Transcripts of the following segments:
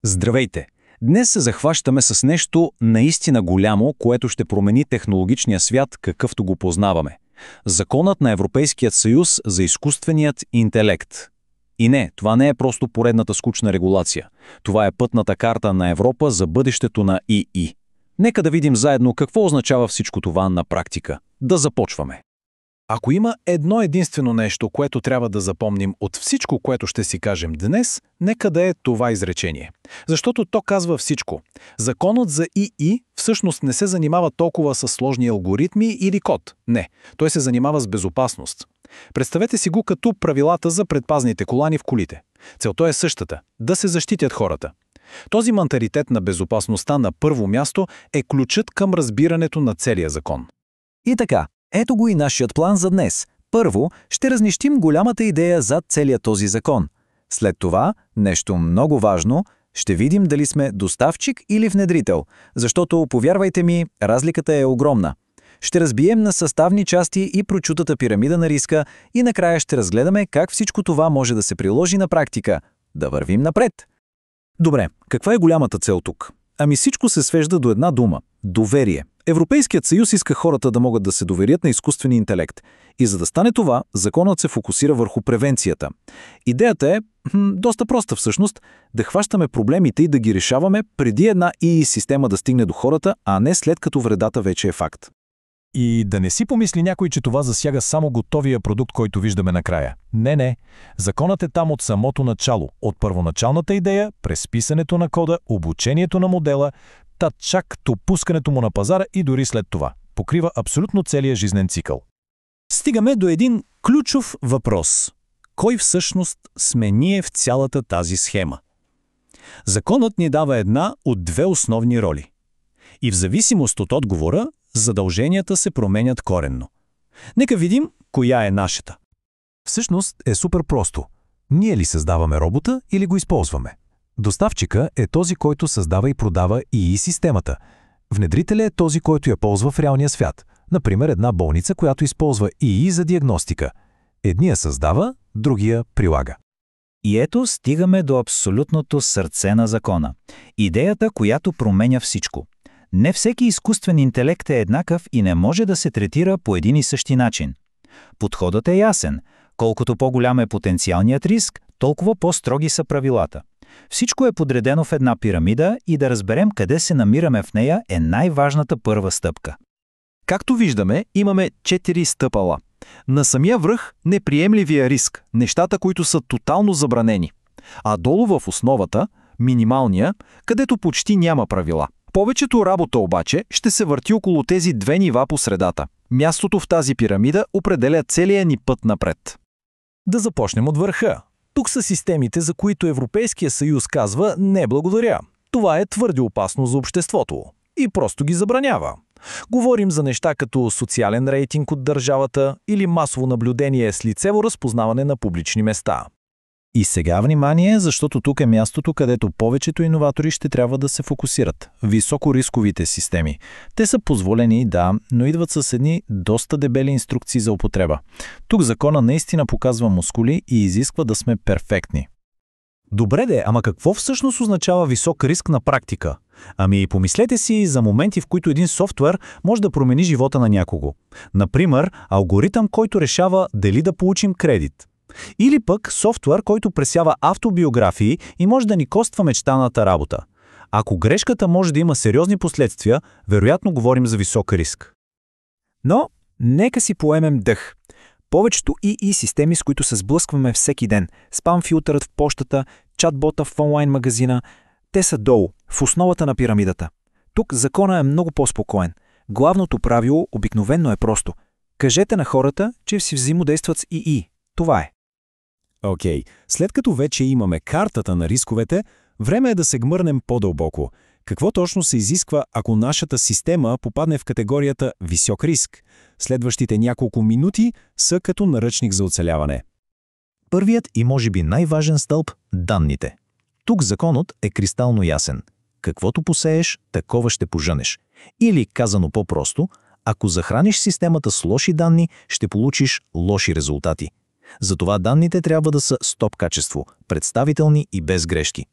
Здравейте! Днес се захващаме с нещо наистина голямо, което ще промени технологичния свят, какъвто го познаваме. Законът на Европейският съюз за изкуственият интелект. И не, това не е просто поредната скучна регулация. Това е пътната карта на Европа за бъдещето на ИИ. Нека да видим заедно какво означава всичко това на практика. Да започваме. Ако има едно единствено нещо, което трябва да запомним от всичко, което ще си кажем днес, нека да е това изречение. Защото то казва всичко. Законът за ИИ всъщност не се занимава толкова с сложни алгоритми или код. Не, той се занимава с безопасност. Представете си го като правилата за предпазните колани в колите. Целта е същата – да се защитят хората. Този менталитет на безопасността на първо място е ключът към разбирането на целия закон. И така, ето го и нашият план за днес. Първо, ще разнищим голямата идея зад целия този закон. След това, нещо много важно, ще видим дали сме доставчик или внедрител, защото, повярвайте ми, разликата е огромна. Ще разбием на съставни части и прочутата пирамида на риска и накрая ще разгледаме как всичко това може да се приложи на практика. Да вървим напред! Добре, каква е голямата цел тук? Ами всичко се свежда до една дума – доверие. Европейският съюз иска хората да могат да се доверят на изкуствения интелект. И за да стане това, законът се фокусира върху превенцията. Идеята е, доста проста всъщност, да хващаме проблемите и да ги решаваме преди една ИИ система да стигне до хората, а не след като вредата вече е факт. И да не си помисли някой, че това засяга само готовия продукт, който виждаме накрая. Не. Законът е там от самото начало, от първоначалната идея, през писането на кода, обучението на модела, чак до пускането му на пазара и дори след това. Покрива абсолютно целия жизнен цикъл. Стигаме до един ключов въпрос. Кой всъщност сме ние в цялата тази схема? Законът ни дава една от две основни роли. И в зависимост от отговора, задълженията се променят коренно. Нека видим коя е нашата. Всъщност е супер просто. Ние ли създаваме робота или го използваме? Доставчика е този, който създава и продава ИИ системата. Внедрителят е този, който я ползва в реалния свят. Например, една болница, която използва ИИ за диагностика. Едния създава, другия прилага. И ето стигаме до абсолютното сърце на закона. Идеята, която променя всичко. Не всеки изкуствен интелект е еднакъв и не може да се третира по един и същи начин. Подходът е ясен. Колкото по-голям е потенциалният риск, толкова по-строги са правилата. Всичко е подредено в една пирамида и да разберем къде се намираме в нея е най-важната първа стъпка. Както виждаме, имаме 4 стъпала. На самия връх – неприемливия риск, нещата, които са тотално забранени. А долу в основата – минималния, където почти няма правила. Повечето работа обаче ще се върти около тези две нива по средата. Мястото в тази пирамида определя целия ни път напред. Да започнем от върха. Тук са системите, за които Европейския съюз казва «не благодаря». Това е твърде опасно за обществото. И просто ги забранява. Говорим за неща като социален рейтинг от държавата или масово наблюдение с лицево разпознаване на публични места. И сега внимание, защото тук е мястото, където повечето иноватори ще трябва да се фокусират. Високорисковите системи. Те са позволени, да, но идват с едни доста дебели инструкции за употреба. Тук закона наистина показва мускули и изисква да сме перфектни. Добре де, ама какво всъщност означава висок риск на практика? Ами помислете си за моменти, в които един софтуер може да промени живота на някого. Например, алгоритъм, който решава дали да получим кредит. Или пък софтуер, който пресява автобиографии и може да ни коства мечтаната работа. Ако грешката може да има сериозни последствия, вероятно говорим за висок риск. Но нека си поемем дъх. Повечето ИИ системи, с които се сблъскваме всеки ден, спам филтърът в почтата, чатбота в онлайн магазина, те са долу, в основата на пирамидата. Тук закона е много по-спокоен. Главното правило обикновено е просто. Кажете на хората, че си взаимодействат с ИИ. Това е. Окей, след като вече имаме картата на рисковете, време е да се гмърнем по-дълбоко. Какво точно се изисква, ако нашата система попадне в категорията висок риск? Следващите няколко минути са като наръчник за оцеляване. Първият и може би най-важен стълб – данните. Тук законът е кристално ясен. Каквото посееш, такова ще пожънеш. Или, казано по-просто, ако захраниш системата с лоши данни, ще получиш лоши резултати. Затова данните трябва да са с топ качество, представителни и без грешки.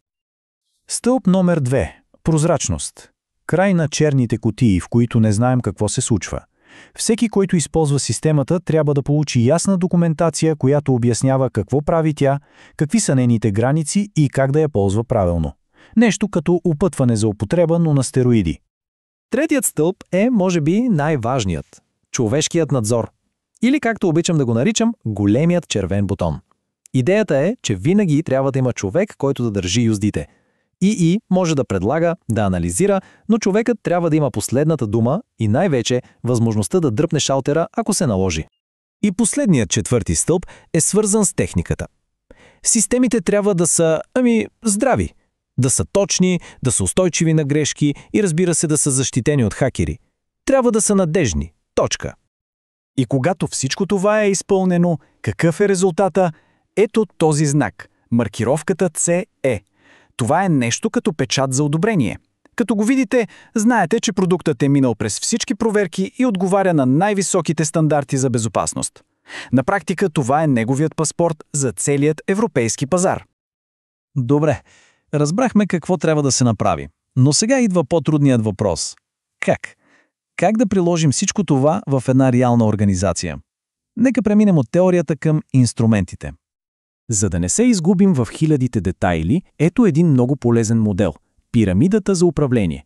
Стълб номер 2. Прозрачност. Край на черните кутии, в които не знаем какво се случва. Всеки, който използва системата, трябва да получи ясна документация, която обяснява какво прави тя, какви са нейните граници и как да я ползва правилно. Нещо като опътване за употреба, но на стероиди. Третият стълб е, може би, най-важният – човешкият надзор. Или, както обичам да го наричам, големият червен бутон. Идеята е, че винаги трябва да има човек, който да държи юздите. ИИ може да предлага, да анализира, но човекът трябва да има последната дума и най-вече възможността да дръпне шалтера, ако се наложи. И последният четвърти стълб е свързан с техниката. Системите трябва да са, здрави. Да са точни, да са устойчиви на грешки и, разбира се, да са защитени от хакери. Трябва да са надежни. Точка. И когато всичко това е изпълнено, какъв е резултата? Ето този знак – маркировката CE. Това е нещо като печат за одобрение. Като го видите, знаете, че продуктът е минал през всички проверки и отговаря на най-високите стандарти за безопасност. На практика това е неговият паспорт за целият европейски пазар. Добре, разбрахме какво трябва да се направи. Но сега идва по-трудният въпрос. Как? Как да приложим всичко това в една реална организация? Нека преминем от теорията към инструментите. За да не се изгубим в хилядите детайли, ето един много полезен модел – пирамидата за управление.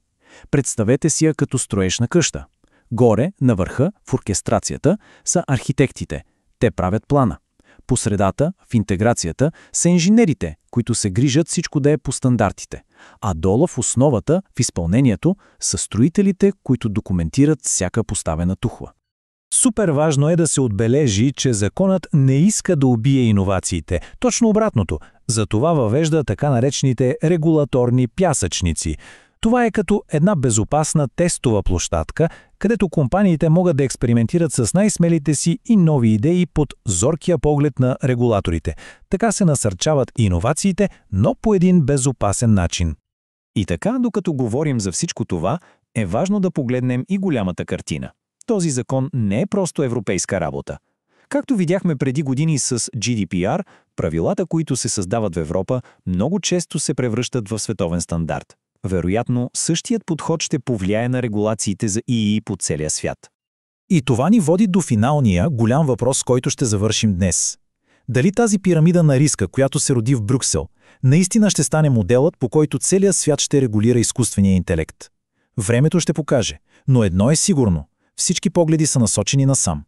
Представете си я като строеж на къща. Горе, на върха, в оркестрацията, са архитектите. Те правят плана. По средата, в интеграцията, са инженерите, които се грижат всичко да е по стандартите. А долу в основата, в изпълнението, са строителите, които документират всяка поставена тухла. Супер важно е да се отбележи, че законът не иска да убие иновациите. Точно обратното. Затова въвежда така наречените регулаторни пясъчници. Това е като една безопасна тестова площадка, където компаниите могат да експериментират с най-смелите си и нови идеи под зоркия поглед на регулаторите. Така се насърчават иновациите, но по един безопасен начин. И така, докато говорим за всичко това, е важно да погледнем и голямата картина. Този закон не е просто европейска работа. Както видяхме преди години с GDPR, правилата, които се създават в Европа, много често се превръщат в световен стандарт. Вероятно, същият подход ще повлияе на регулациите за ИИ по целия свят. И това ни води до финалния голям въпрос, с който ще завършим днес. Дали тази пирамида на риска, която се роди в Брюксел, наистина ще стане моделът, по който целият свят ще регулира изкуствения интелект? Времето ще покаже, но едно е сигурно – всички погледи са насочени насам.